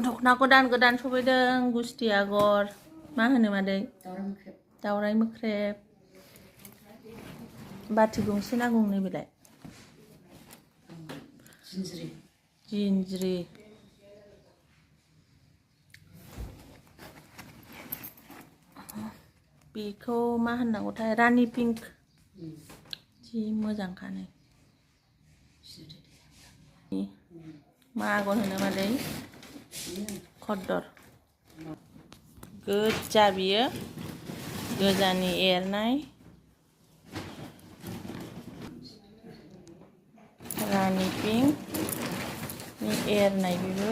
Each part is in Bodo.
दख'ना गोदान सफैदों गुस्टि आगर मा होनो मादै दावराइ मोख्रेब बाथि गंसे ना गंनै बेलाय जिनज्रि बेखौ मा होननांगौथाय रानि पिंक जि मोजांखानो मा आगर होनो मादै खद्दर गोजा बियो गोजानि एरनाय रानि पिंक नि एरनाय बेबो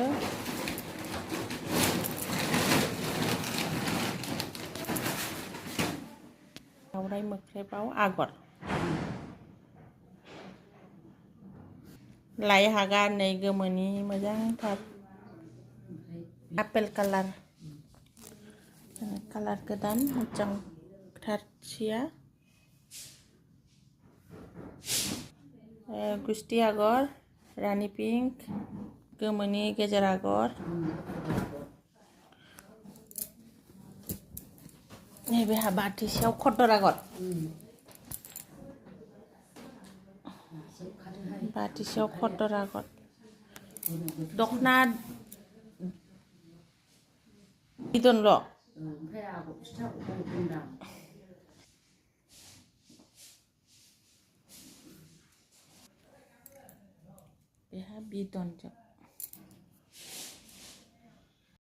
दावराइ मोख्रेबाव आगर लाइ हागा नै गोमोनि मोजांथार आपेल कालार गोदान मोजांथार सिया गुस्टि आगर रानि पिंक गोमोनि गेजेर आगर नैबे बाथिसेयाव खद्दर आगर बाथिसेयाव खद्दर आगर दख'ना बिदनल' बेहा बिदनजों